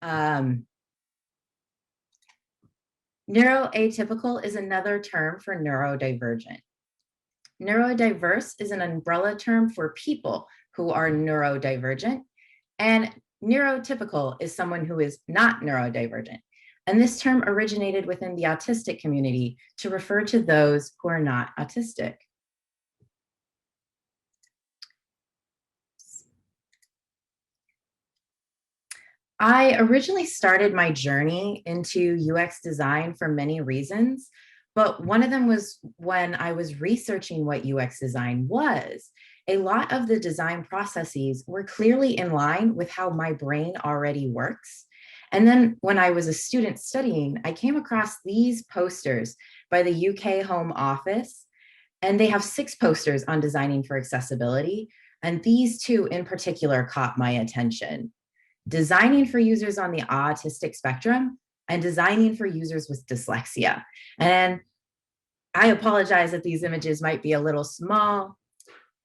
Um, Neuroatypical is another term for neurodivergent. Neurodiverse is an umbrella term for people who are neurodivergent, and neurotypical is someone who is not neurodivergent. And this term originated within the autistic community to refer to those who are not autistic. I originally started my journey into UX design for many reasons, but one of them was when I was researching what UX design was. A lot of the design processes were clearly in line with how my brain already works. And then when I was a student studying, I came across these posters by the UK Home Office, and they have 6 posters on designing for accessibility. And these 2 in particular caught my attention: designing for users on the autistic spectrum and designing for users with dyslexia. And I apologize that these images might be a little small,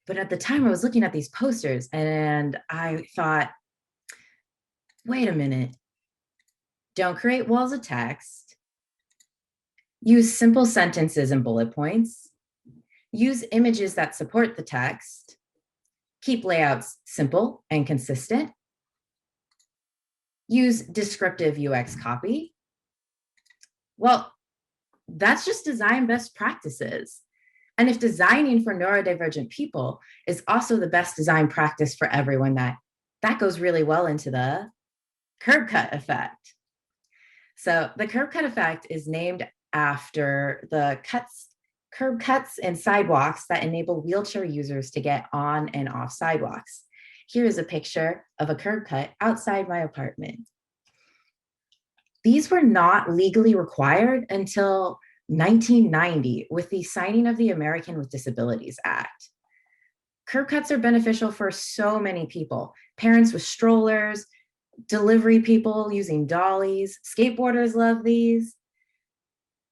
but at the time I was looking at these posters and I thought, wait a minute, don't create walls of text, use simple sentences and bullet points, use images that support the text, keep layouts simple and consistent, use descriptive UX copy. Well, that's just design best practices. And if designing for neurodivergent people is also the best design practice for everyone, that goes really well into the curb cut effect. So the curb cut effect is named after the curb cuts and sidewalks that enable wheelchair users to get on and off sidewalks. Here is a picture of a curb cut outside my apartment. These were not legally required until 1990 with the signing of the American with Disabilities Act. Curb cuts are beneficial for so many people: parents with strollers, delivery people using dollies, skateboarders love these.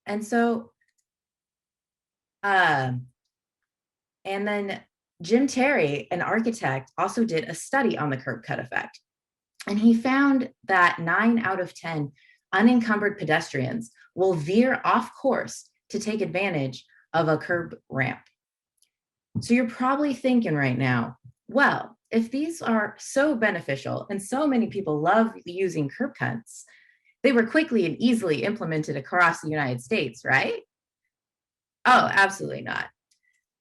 And so, and then Jim Terry, an architect, also did a study on the curb cut effect. And he found that 9 out of 10 unencumbered pedestrians will veer off course to take advantage of a curb ramp. So you're probably thinking right now, well, if these are so beneficial and so many people love using curb cuts, they were quickly and easily implemented across the United States, right? Oh, absolutely not.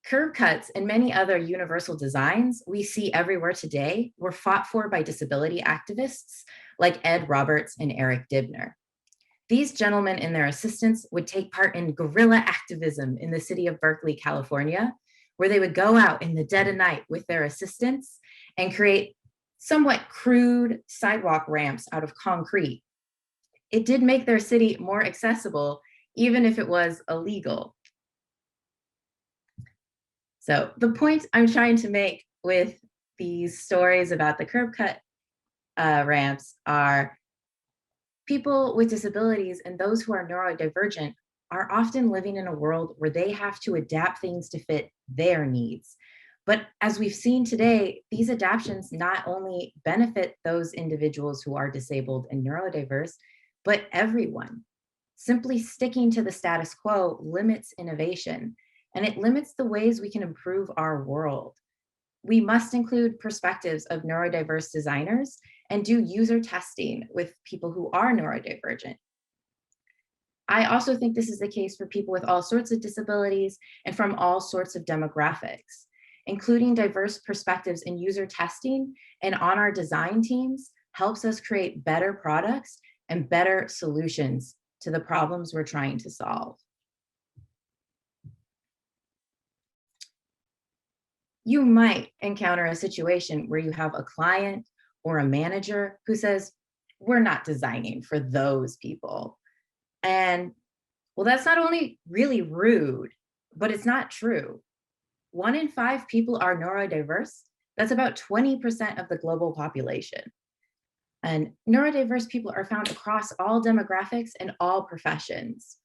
Curb cuts and many other universal designs we see everywhere today were fought for by disability activists like Ed Roberts and Eric Dibner. These gentlemen and their assistants would take part in guerrilla activism in the city of Berkeley, California, where they would go out in the dead of night with their assistants and create somewhat crude sidewalk ramps out of concrete. It did make their city more accessible, even if it was illegal. So the point I'm trying to make with these stories about the curb cut ramps are people with disabilities and those who are neurodivergent are often living in a world where they have to adapt things to fit their needs. But as we've seen today, these adaptations not only benefit those individuals who are disabled and neurodiverse, but everyone. Simply sticking to the status quo limits innovation, and it limits the ways we can improve our world. We must include perspectives of neurodiverse designers and do user testing with people who are neurodivergent. I also think this is the case for people with all sorts of disabilities and from all sorts of demographics. Including diverse perspectives in user testing and on our design teams helps us create better products and better solutions to the problems we're trying to solve. You might encounter a situation where you have a client or a manager who says, we're not designing for those people. And well, that's not only really rude, but it's not true. 1 in 5 people are neurodiverse. That's about 20% of the global population. And neurodiverse people are found across all demographics and all professions.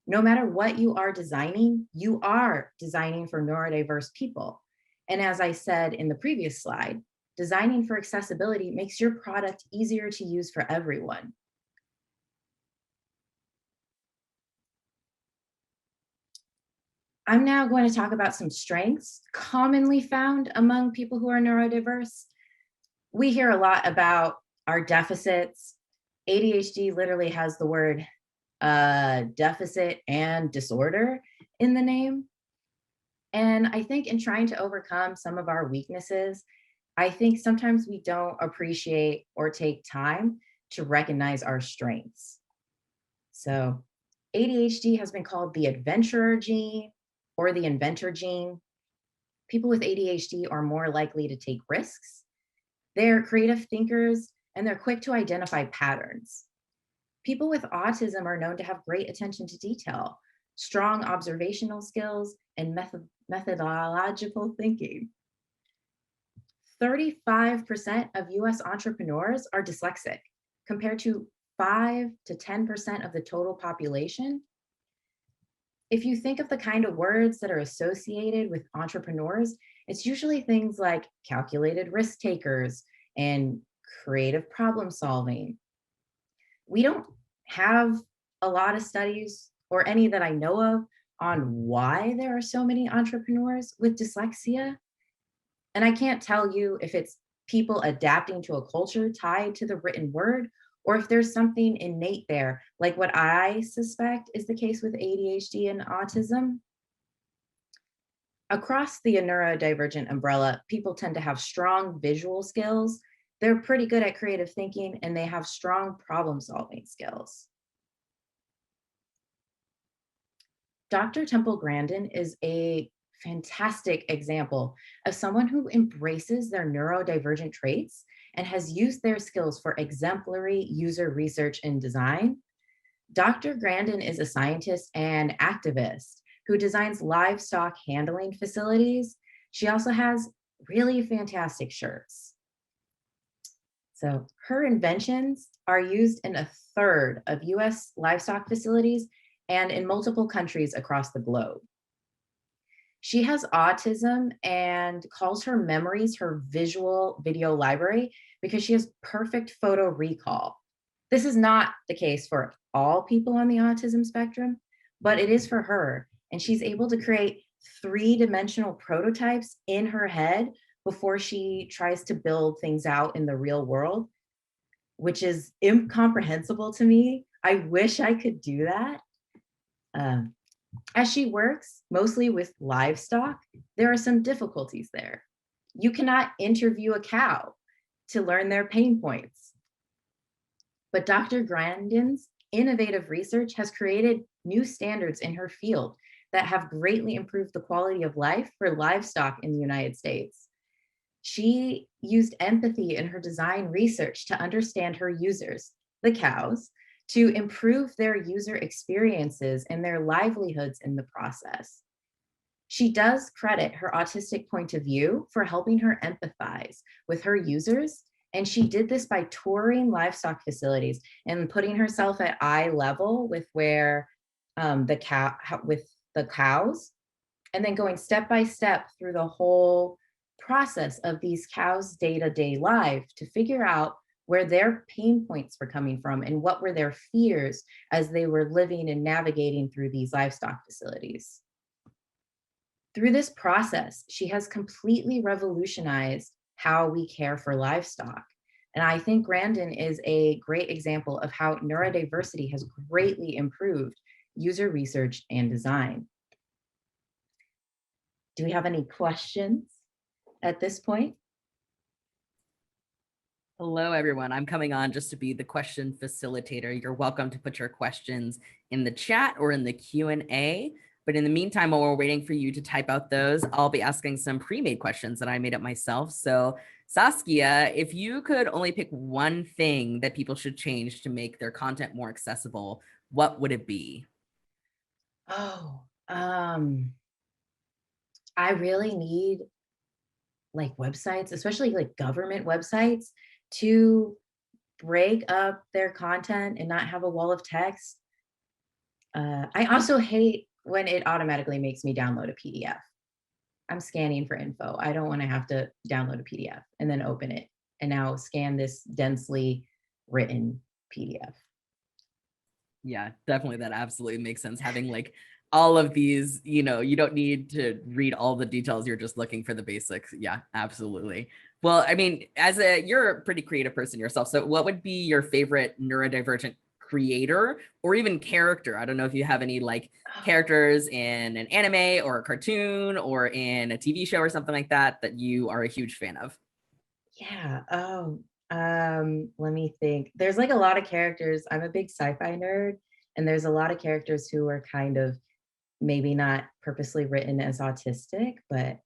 No matter what you are designing for neurodiverse people. And as I said in the previous slide, designing for accessibility makes your product easier to use for everyone. I'm now going to talk about some strengths commonly found among people who are neurodiverse. We hear a lot about our deficits. ADHD literally has the word deficit and disorder in the name. And I think in trying to overcome some of our weaknesses, I think sometimes we don't appreciate or take time to recognize our strengths. So ADHD has been called the adventurer gene or the inventor gene. People with ADHD are more likely to take risks. They're creative thinkers and they're quick to identify patterns. People with autism are known to have great attention to detail, strong observational skills, and methodological thinking. 35% of US entrepreneurs are dyslexic, compared to 5 to 10% of the total population. If you think of the kind of words that are associated with entrepreneurs, it's usually things like calculated risk takers and creative problem solving. We don't have a lot of studies, or any that I know of, on why there are so many entrepreneurs with dyslexia. And I can't tell you if it's people adapting to a culture tied to the written word, or if there's something innate there, like what I suspect is the case with ADHD and autism. Across the neurodivergent umbrella, people tend to have strong visual skills. They're pretty good at creative thinking, and they have strong problem solving skills. Dr. Temple Grandin is a fantastic example of someone who embraces their neurodivergent traits and has used their skills for exemplary user research and design. Dr. Grandin is a scientist and activist who designs livestock handling facilities. She also has really fantastic shirts. So her inventions are used in a third of US livestock facilities and in multiple countries across the globe. She has autism and calls her memories her visual video library because she has perfect photo recall. This is not the case for all people on the autism spectrum, but it is for her. And she's able to create three-dimensional prototypes in her head before she tries to build things out in the real world, which is incomprehensible to me. I wish I could do that. As she works mostly with livestock, there are some difficulties there. You cannot interview a cow to learn their pain points. But Dr. Grandin's innovative research has created new standards in her field that have greatly improved the quality of life for livestock in the United States. She used empathy in her design research to understand her users, the cows, to improve their user experiences and their livelihoods in the process. She does credit her autistic point of view for helping her empathize with her users. And she did this by touring livestock facilities and putting herself at eye level with where with the cows, and then going step by step through the whole process of these cows' day-to-day life to figure out where their pain points were coming from and what were their fears as they were living and navigating through these livestock facilities. Through this process, she has completely revolutionized how we care for livestock. And I think Grandin is a great example of how neurodiversity has greatly improved user research and design. Do we have any questions at this point? Hello, everyone. I'm coming on just to be the question facilitator. You're welcome to put your questions in the chat or in the Q&A. But in the meantime, while we're waiting for you to type out those, I'll be asking some pre-made questions that I made up myself. So Saskia, if you could only pick one thing that people should change to make their content more accessible, what would it be? Oh, I really need like websites, especially like government websites, to break up their content and not have a wall of text. I also hate when it automatically makes me download a PDF. I'm scanning for info. I don't want to have to download a PDF and then open it and now scan this densely written PDF. Yeah, definitely. That absolutely makes sense. Having like all of these, you know, you don't need to read all the details. You're just looking for the basics. Yeah, absolutely. Well, I mean, you're a pretty creative person yourself. So what would be your favorite neurodivergent creator or even character? I don't know if you have any like characters in an anime or a cartoon or in a TV show or something like that that you are a huge fan of. Yeah. Let me think. There's like a lot of characters. I'm a big sci-fi nerd, and there's a lot of characters who are kind of maybe not purposely written as autistic, but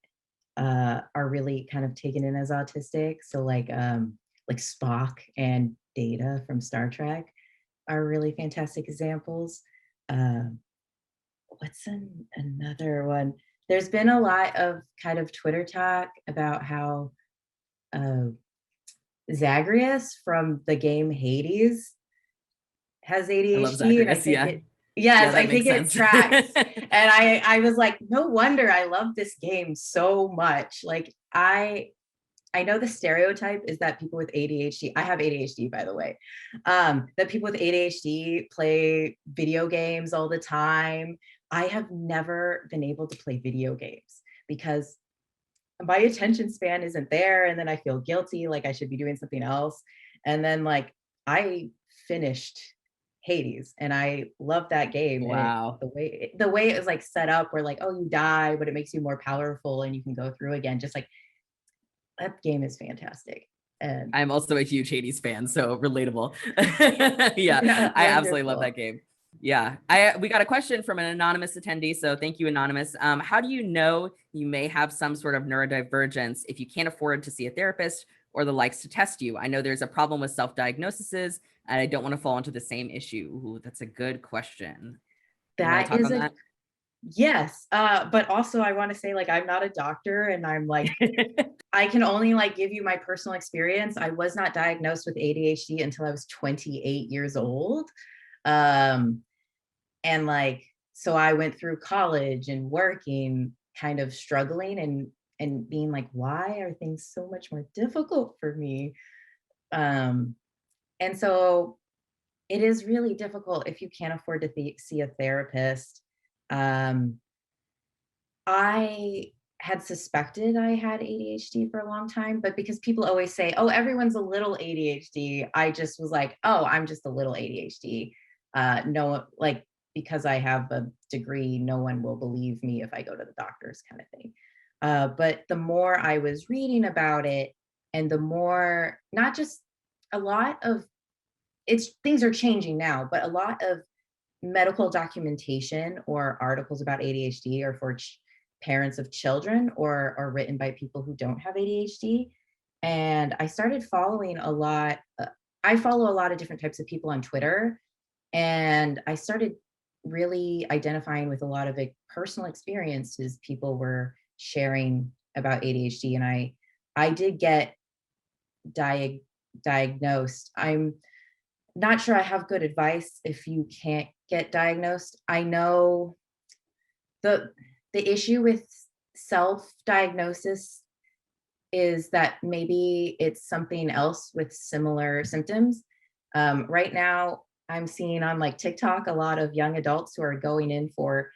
are really kind of taken in as autistic. So like Spock and Data from Star Trek are really fantastic examples. Um, another one? There's been a lot of kind of Twitter talk about how uh, Zagreus from the game Hades has I love ADHD, and I Zagreus. think Yeah. it, Yeah, yes, I that makes think it sense. tracks. And I was like, no wonder I love this game so much. Like I know the stereotype is that people with ADHD, I have ADHD, by the way, that people with ADHD play video games all the time. I have never been able to play video games because my attention span isn't there. And then I feel guilty, like I should be doing something else. And then like I finished Hades and I love that game. And Wow. the way it was like set up where like, oh, you die, but it makes you more powerful and you can go through again. Just like that game is fantastic. And I'm also a huge Hades fan, so relatable. Yeah, yeah, I absolutely love wonderful. that game. Yeah, we got a question from an anonymous attendee, so thank you, anonymous. How do you know you may have some sort of neurodivergence if you can't afford to see a therapist or the likes to test you? I know there's a problem with self-diagnoses, and I don't want to fall into the same issue. Ooh, that's a good question. You want to That talk is on a that? yes. But also I want to say like I'm not a doctor and I'm like I can only like give you my personal experience. I was not diagnosed with ADHD until I was 28 years old. Um, and like, so I went through college and working, kind of struggling and being like, why are things so much more difficult for me? Um, and so it is really difficult if you can't afford to see a therapist. Um, I had suspected I had ADHD for a long time, but because people always say, "Oh, everyone's a little ADHD," I just was like, "Oh, I'm just a little ADHD." No, like because I have a degree, no one will believe me if I go to the doctors, kind of thing. But the more I was reading about it, and the more, not just a lot of it's things are changing now, but a lot of medical documentation or articles about ADHD are for parents of children or are written by people who don't have ADHD. And I started following a lot. I follow a lot of different types of people on Twitter, and I started really identifying with a lot of personal experiences people were sharing about ADHD. And I did get diag- diagnosed. I'm not sure I have good advice if you can't get diagnosed. I know the the issue with self-diagnosis is that maybe it's something else with similar symptoms. Right now, I'm seeing on like TikTok a lot of young adults who are going in for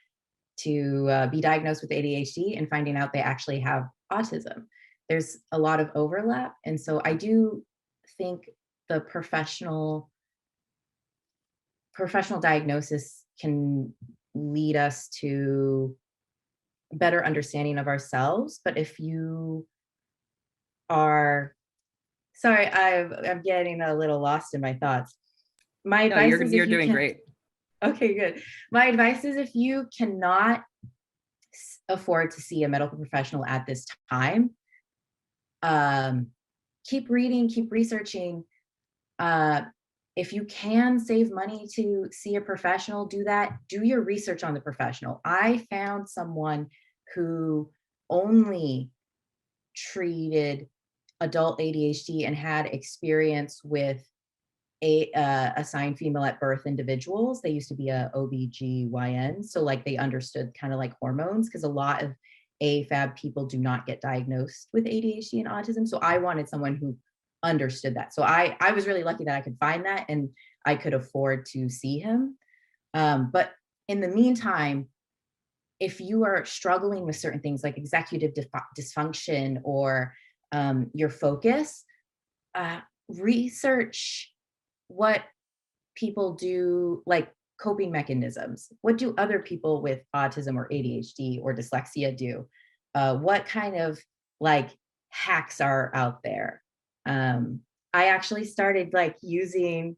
to be diagnosed with ADHD and finding out they actually have autism. There's a lot of overlap, and so I do think the professional diagnosis can lead us to better understanding of ourselves. But if you are, sorry, I'm getting a little lost in my thoughts. My No, advice is you're if you doing can, great. okay, good. My advice is if you cannot afford to see a medical professional at this time, um, keep reading, keep researching. Uh, if you can save money to see a professional, do that. Do your research on the professional. I found someone who only treated adult ADHD and had experience with assigned female at birth individuals. They used to be a OBGYN. So like they understood kind of like hormones because a lot of AFAB people do not get diagnosed with ADHD and autism. So I wanted someone who understood that. So I was really lucky that I could find that and I could afford to see him. But in the meantime, if you are struggling with certain things like executive dysfunction or your focus, research what people do, like coping mechanisms. What do other people with autism or ADHD or dyslexia do? What kind of like hacks are out there? I actually started like using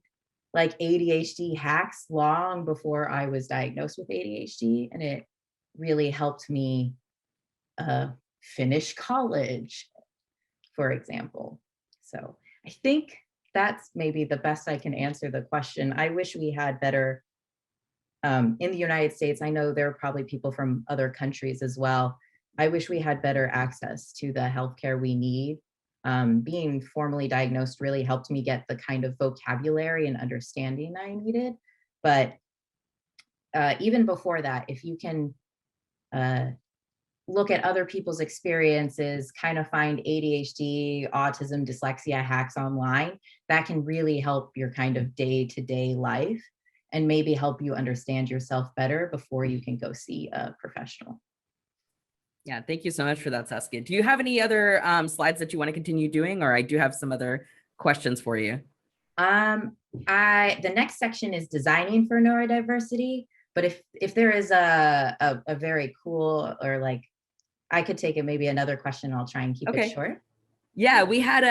like ADHD hacks long before I was diagnosed with ADHD, and it really helped me finish college, for example. So I think that's maybe the best I can answer the question. I wish we had better, in the United States, I know there are probably people from other countries as well. I wish we had better access to the healthcare we need. Being formally diagnosed really helped me get the kind of vocabulary and understanding I needed. But even before that, if you can look at other people's experiences, kind of find ADHD, autism, dyslexia hacks online, that can really help your kind of day-to-day life and maybe help you understand yourself better before you can go see a professional. Yeah, thank you so much for that, Saskia. Do you have any other slides that you want to continue doing, or I do have some other questions for you? The next section is designing for neurodiversity, but if there is a very cool, or like, I could take it maybe another question. I'll try and keep it short. Yeah, we had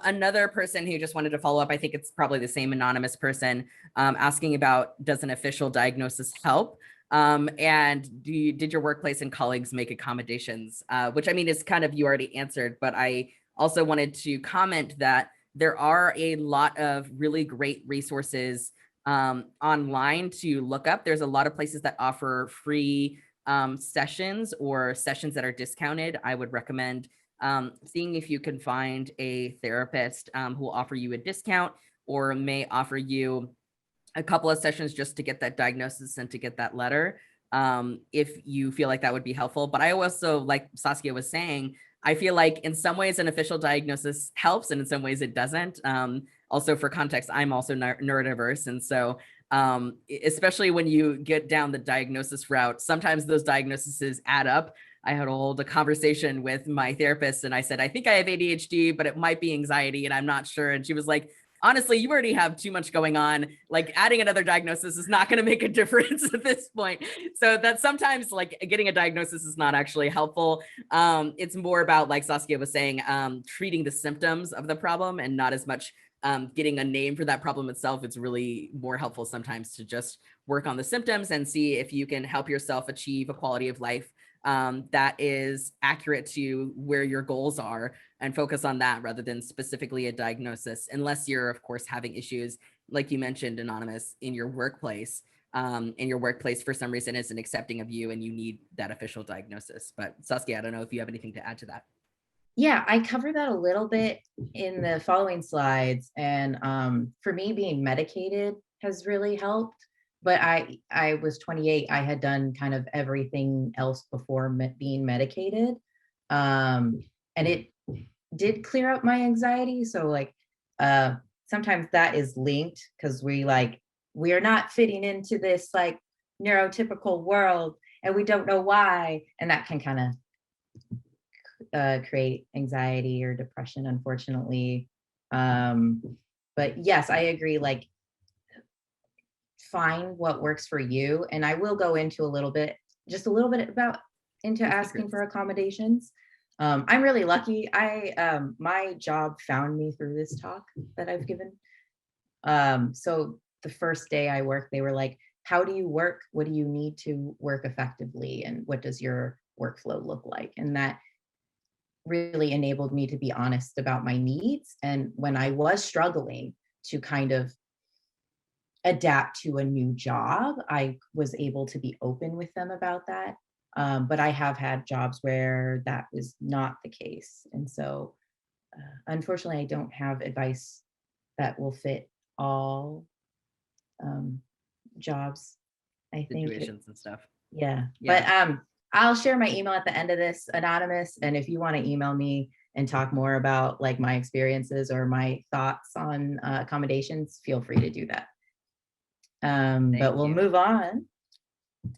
another person who just wanted to follow up. I think it's probably the same anonymous person asking about, does an official diagnosis help? And did your workplace and colleagues make accommodations? Which I mean is kind of, you already answered, but I also wanted to comment that there are a lot of really great resources online to look up. There's a lot of places that offer free sessions or sessions that are discounted. I would recommend seeing if you can find a therapist who will offer you a discount or may offer you a couple of sessions just to get that diagnosis and to get that letter, if you feel like that would be helpful. But I also, like Saskia was saying, I feel like in some ways an official diagnosis helps and in some ways it doesn't. Also for context, I'm also neurodiverse. And so especially when you get down the diagnosis route, sometimes those diagnoses add up. I had to hold a conversation with my therapist and I said, I think I have ADHD, but it might be anxiety and I'm not sure. And she was like, honestly, you already have too much going on. Like adding another diagnosis is not going to make a difference at this point. So that sometimes like getting a diagnosis is not actually helpful. It's more about, like Saskia was saying, treating the symptoms of the problem and not as much getting a name for that problem itself. It's really more helpful sometimes to just work on the symptoms and see if you can help yourself achieve a quality of life that is accurate to where your goals are and focus on that rather than specifically a diagnosis, unless you're, of course, having issues, like you mentioned, Anonymous, in your workplace, and your workplace for some reason isn't accepting of you and you need that official diagnosis. But Saskia, I don't know if you have anything to add to that. Yeah, I covered that a little bit in the following slides. And for me, being medicated has really helped. But I was 28. I had done kind of everything else before being medicated. And it did clear up my anxiety. So like sometimes that is linked because we are not fitting into this like neurotypical world and we don't know why. And that can kind of create anxiety or depression, unfortunately. But yes, I agree. Like, find what works for you. And I will go into just a little bit about into asking for accommodations. I'm really lucky. My job found me through this talk that I've given. So the first day I worked, they were like, how do you work? What do you need to work effectively? And what does your workflow look like? And that really enabled me to be honest about my needs. And when I was struggling to kind of adapt to a new job, I was able to be open with them about that. But I have had jobs where that was not the case. And so, unfortunately, I don't have advice that will fit all jobs. I think situations and stuff. yeah. Yeah. But I'll share my email at the end of this, anonymous. And if you want to email me and talk more about like my experiences or my thoughts on accommodations, feel free to do that. But we'll move on.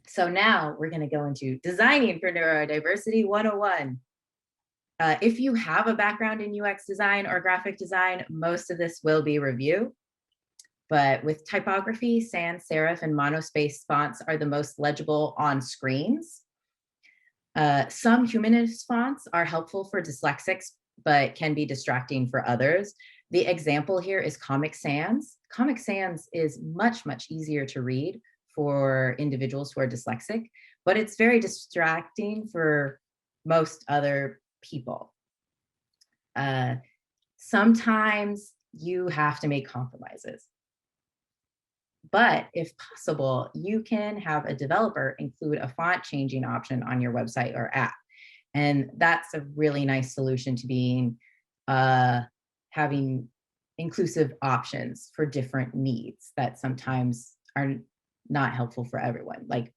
So now we're going to go into designing for neurodiversity 101. If you have a background in UX design or graphic design, most of this will be review. But with typography, sans serif and monospace fonts are the most legible on screens. Some humanist fonts are helpful for dyslexics, but can be distracting for others. The example here is Comic Sans. Comic Sans is much, much easier to read for individuals who are dyslexic, but it's very distracting for most other people. Sometimes you have to make compromises. But if possible, you can have a developer include a font changing option on your website or app. And that's a really nice solution to being having inclusive options for different needs that sometimes are not helpful for everyone. Like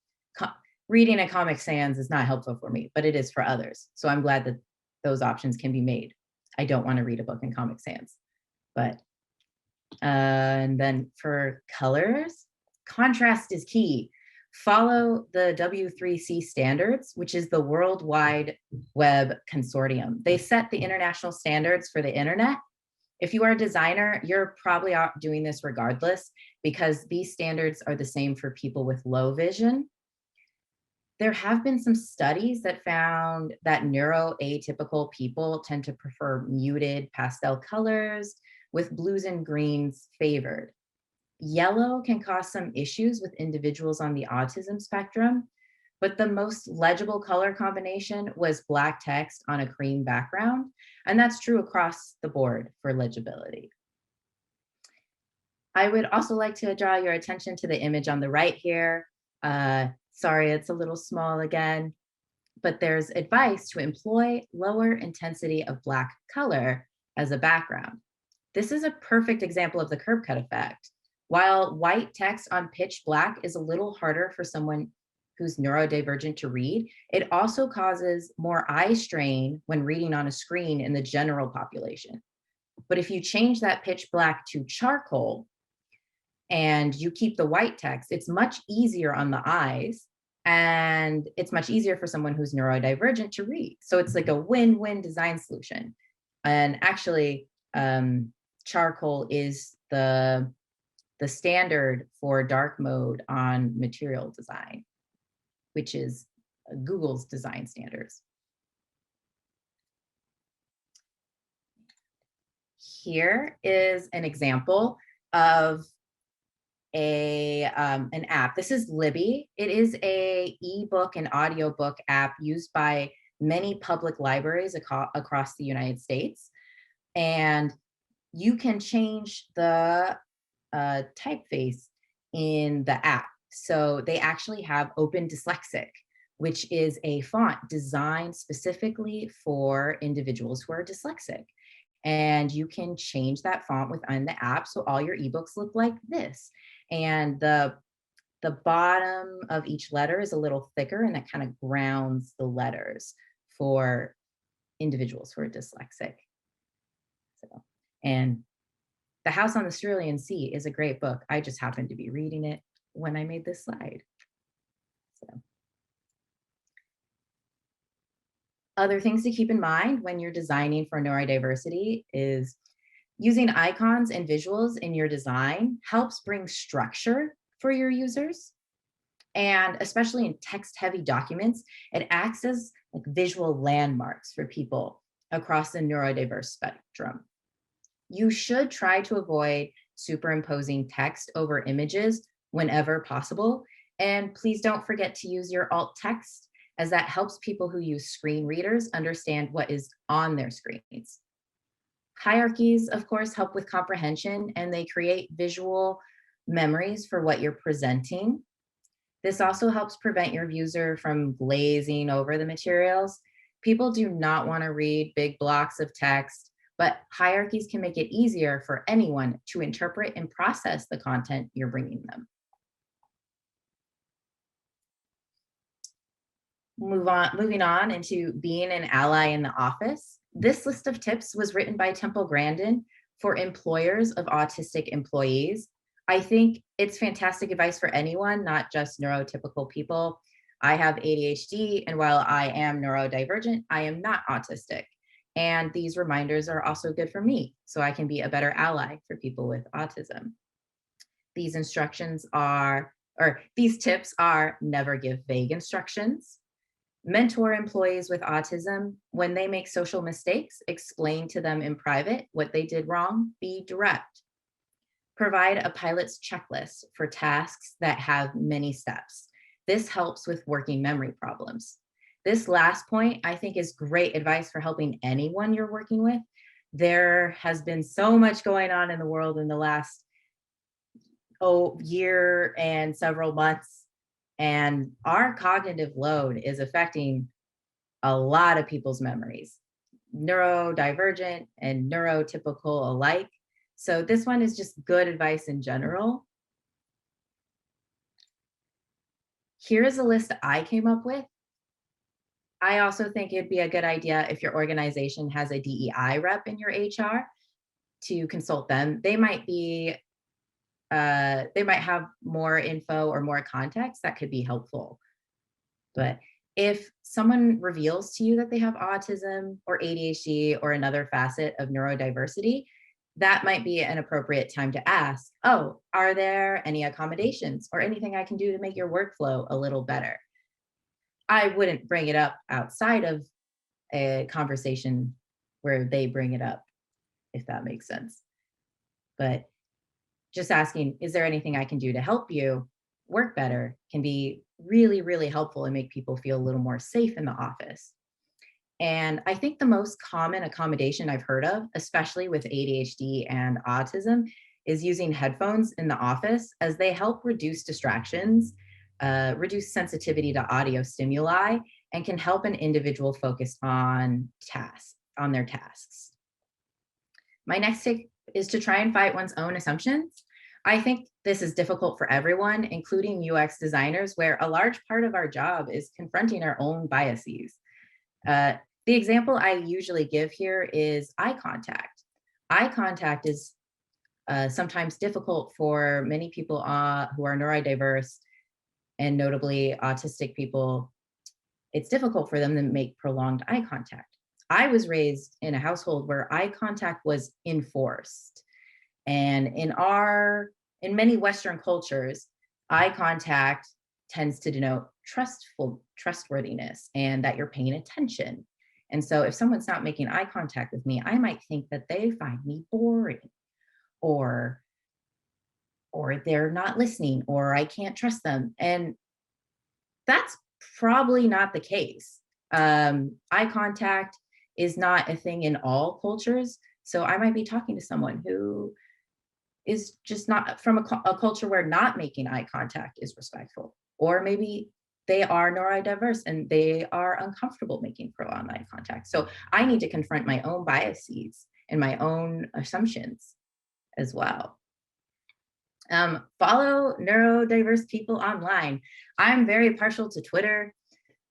reading a Comic Sans is not helpful for me, but it is for others. So I'm glad that those options can be made. I don't want to read a book in Comic Sans, but and then for colors, contrast is key. Follow the W3C standards, which is the World Wide Web Consortium. They set the international standards for the internet. If you are a designer, you're probably out doing this regardless, because these standards are the same for people with low vision. There have been some studies that found that neuroatypical people tend to prefer muted pastel colors, with blues and greens favored. Yellow can cause some issues with individuals on the autism spectrum, but the most legible color combination was black text on a cream background, and that's true across the board for legibility. I would also like to draw your attention to the image on the right here. Sorry, it's a little small again, but there's advice to employ lower intensity of black color as a background. This is a perfect example of the curb cut effect. While white text on pitch black is a little harder for someone who's neurodivergent to read, it also causes more eye strain when reading on a screen in the general population. But if you change that pitch black to charcoal and you keep the white text, it's much easier on the eyes, and it's much easier for someone who's neurodivergent to read. So it's like a win-win design solution. And actually, charcoal is the standard for dark mode on material design, which is Google's design standards. Here is an example of an app. This is Libby. It is a ebook and audiobook app used by many public libraries across the United States. And you can change the typeface in the app. So they actually have Open Dyslexic, which is a font designed specifically for individuals who are dyslexic. And you can change that font within the app so all your ebooks look like this. And the bottom of each letter is a little thicker, and that kind of grounds the letters for individuals who are dyslexic. So, and The House on the Cerulean Sea is a great book. I just happened to be reading it when I made this slide. So, other things to keep in mind when you're designing for neurodiversity is using icons and visuals in your design helps bring structure for your users. And especially in text-heavy documents, it acts as like visual landmarks for people across the neurodiverse spectrum. You should try to avoid superimposing text over images whenever possible. And please don't forget to use your alt text, as that helps people who use screen readers understand what is on their screens. Hierarchies, of course, help with comprehension, and they create visual memories for what you're presenting. This also helps prevent your user from glazing over the materials. People do not want to read big blocks of text, but hierarchies can make it easier for anyone to interpret and process the content you're bringing them. Moving on into being an ally in the office. This list of tips was written by Temple Grandin for employers of autistic employees. I think it's fantastic advice for anyone, not just neurotypical people. I have ADHD, and while I am neurodivergent, I am not autistic. And these reminders are also good for me, so I can be a better ally for people with autism. These instructions are, or these tips are: never give vague instructions, mentor employees with autism. When they make social mistakes, explain to them in private what they did wrong, be direct. Provide a pilot's checklist for tasks that have many steps. This helps with working memory problems. This last point, I think, is great advice for helping anyone you're working with. There has been so much going on in the world in the last year and several months, and our cognitive load is affecting a lot of people's memories, neurodivergent and neurotypical alike. So this one is just good advice in general. Here is a list I came up with. I also think it'd be a good idea if your organization has a DEI rep in your HR to consult them. They might have more info or more context that could be helpful. But if someone reveals to you that they have autism or ADHD or another facet of neurodiversity, that might be an appropriate time to ask, oh, are there any accommodations or anything I can do to make your workflow a little better? I wouldn't bring it up outside of a conversation where they bring it up, if that makes sense. But just asking, is there anything I can do to help you work better, can be really, really helpful and make people feel a little more safe in the office. And I think the most common accommodation I've heard of, especially with ADHD and autism, is using headphones in the office, as they help reduce distractions, reduce sensitivity to audio stimuli, and can help an individual focus on their tasks. My next tip is to try and fight one's own assumptions. I think this is difficult for everyone, including UX designers, where a large part of our job is confronting our own biases. The example I usually give here is eye contact. Eye contact is sometimes difficult for many people who are neurodiverse, and notably autistic people. It's difficult for them to make prolonged eye contact. I was raised in a household where eye contact was enforced. And in many Western cultures, eye contact tends to denote trustworthiness and that you're paying attention. And so if someone's not making eye contact with me, I might think that they find me boring, or they're not listening, or I can't trust them. And that's probably not the case. Eye contact is not a thing in all cultures. So I might be talking to someone who is just not from a culture where not making eye contact is respectful. Or maybe they are neurodiverse and they are uncomfortable making prolonged eye contact. So I need to confront my own biases and my own assumptions as well. Follow neurodiverse people online. I'm very partial to Twitter.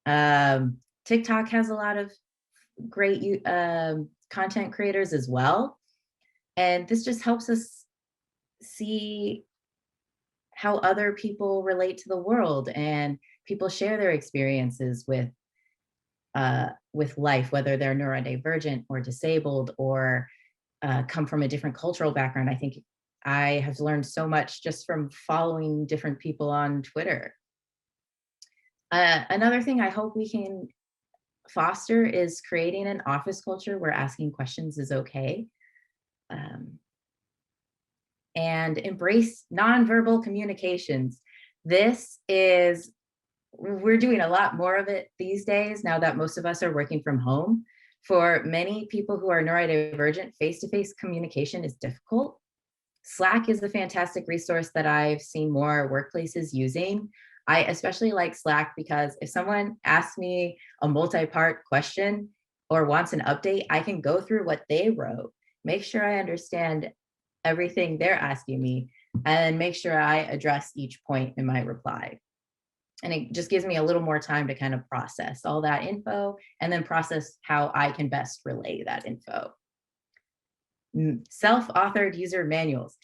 TikTok has a lot of great content creators as well. And this just helps us see how other people relate to the world, and people share their experiences with life, whether they're neurodivergent or disabled or come from a different cultural background. I think I have learned so much just from following different people on Twitter. Another thing I hope we can foster is creating an office culture where asking questions is okay. And embrace nonverbal communications. We're doing a lot more of it these days now that most of us are working from home. For many people who are neurodivergent, face-to-face communication is difficult. Slack is a fantastic resource that I've seen more workplaces using. I especially like Slack because if someone asks me a multi-part question or wants an update, I can go through what they wrote, make sure I understand everything they're asking me, and make sure I address each point in my reply. And it just gives me a little more time to kind of process all that info and then process how I can best relay that info. Self-authored user manuals.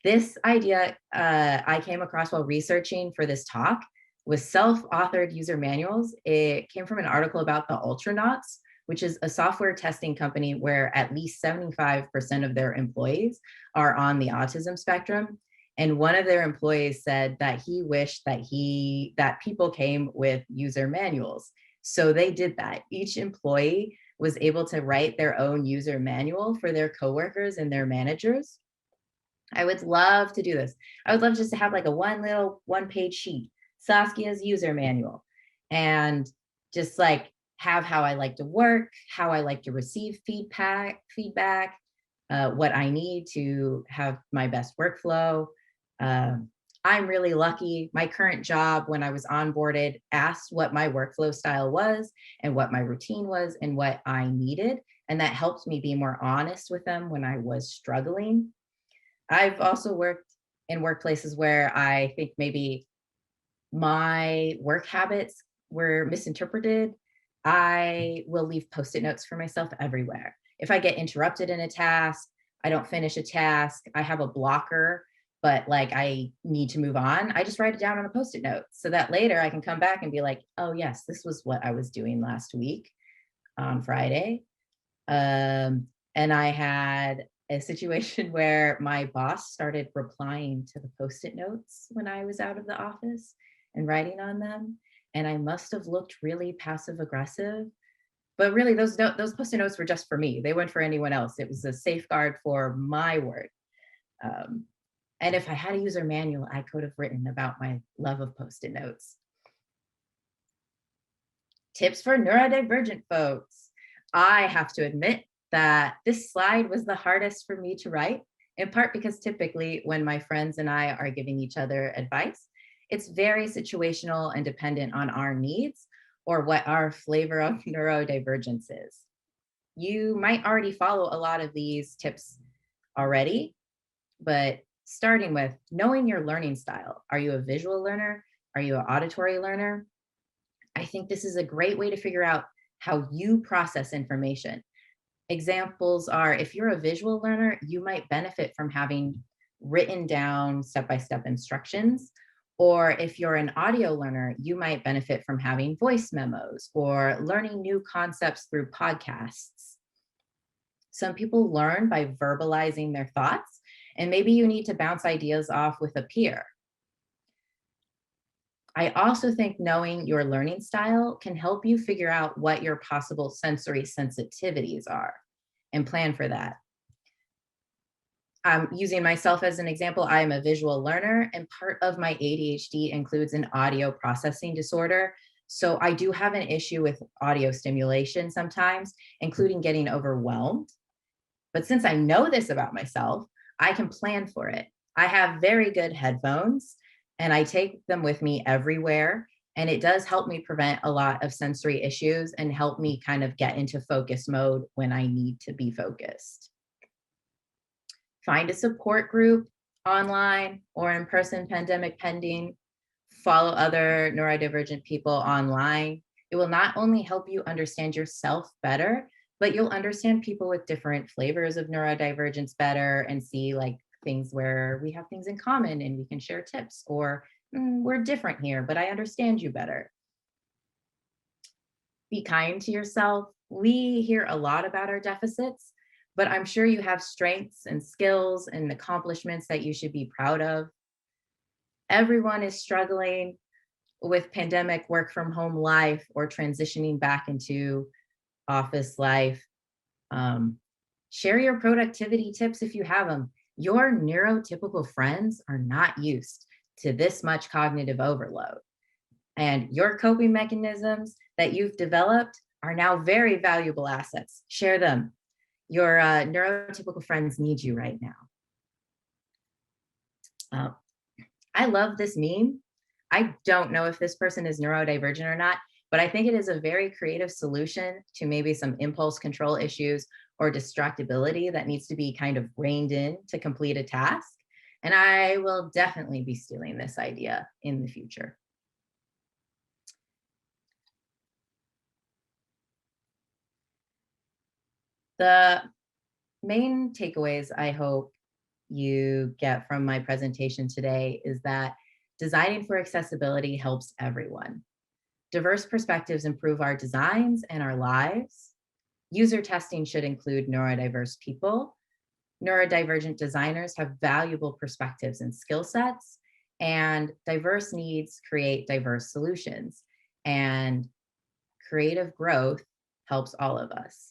This idea I came across while researching for this talk was self-authored user manuals. It came from an article about the Ultranauts, which is a software testing company where at least 75% of their employees are on the autism spectrum. And one of their employees said that he wished that people came with user manuals. So they did that. Each employee was able to write their own user manual for their coworkers and their managers. I would love to do this. I would love just to have like a one-page sheet, Saskia's user manual, and just like have how I like to work, how I like to receive feedback, what I need to have my best workflow. I'm really lucky. My current job, when I was onboarded, asked what my workflow style was and what my routine was and what I needed. And that helped me be more honest with them when I was struggling. I've also worked in workplaces where I think maybe my work habits were misinterpreted. I will leave Post-it notes for myself everywhere. If I get interrupted in a task, I don't finish a task, I have a blocker, but like I need to move on, I just write it down on a Post-it note so that later I can come back and be like, oh yes, this was what I was doing last week on Friday. And I had a situation where my boss started replying to the Post-it notes when I was out of the office and writing on them. And I must have looked really passive aggressive. But really, those Post-it notes were just for me. They weren't for anyone else. It was a safeguard for my work. Um, and if I had a user manual, I could have written about my love of Post-it notes. Tips for neurodivergent folks. I have to admit that this slide was the hardest for me to write, in part because typically when my friends and I are giving each other advice, it's very situational and dependent on our needs or what our flavor of neurodivergence is. You might already follow a lot of these tips already, but starting with knowing your learning style. Are you a visual learner? Are you an auditory learner? I think this is a great way to figure out how you process information. Examples are, if you're a visual learner, you might benefit from having written down step-by-step instructions. Or if you're an audio learner, you might benefit from having voice memos or learning new concepts through podcasts. Some people learn by verbalizing their thoughts, and maybe you need to bounce ideas off with a peer. I also think knowing your learning style can help you figure out what your possible sensory sensitivities are and plan for that. I'm using myself as an example. I am a visual learner, and part of my ADHD includes an audio processing disorder. So I do have an issue with audio stimulation sometimes, including getting overwhelmed. But since I know this about myself, I can plan for it. I have very good headphones and I take them with me everywhere. And it does help me prevent a lot of sensory issues and help me kind of get into focus mode when I need to be focused. Find a support group online or in person, pandemic pending. Follow other neurodivergent people online. It will not only help you understand yourself better, but you'll understand people with different flavors of neurodivergence better and see like things where we have things in common and we can share tips, or we're different here, but I understand you better. Be kind to yourself. We hear a lot about our deficits, but I'm sure you have strengths and skills and accomplishments that you should be proud of. Everyone is struggling with pandemic work from home life or transitioning back into office life. Share your productivity tips if you have them. Your neurotypical friends are not used to this much cognitive overload. And your coping mechanisms that you've developed are now very valuable assets. Share them. Your neurotypical friends need you right now. I love this meme. I don't know if this person is neurodivergent or not, but I think it is a very creative solution to maybe some impulse control issues or distractibility that needs to be kind of reined in to complete a task. And I will definitely be stealing this idea in the future. The main takeaways I hope you get from my presentation today is that designing for accessibility helps everyone. Diverse perspectives improve our designs and our lives. User testing should include neurodiverse people. Neurodivergent designers have valuable perspectives and skill sets, and diverse needs create diverse solutions. And creative growth helps all of us.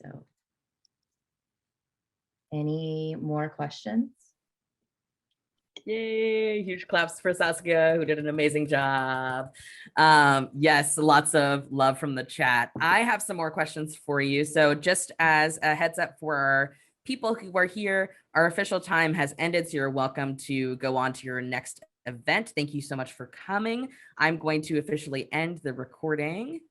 So, any more questions? Yay, huge claps for Saskia, who did an amazing job. Yes, lots of love from the chat. I have some more questions for you. So just as a heads up for our people who are here, our official time has ended, so you're welcome to go on to your next event. Thank you so much for coming. I'm going to officially end the recording.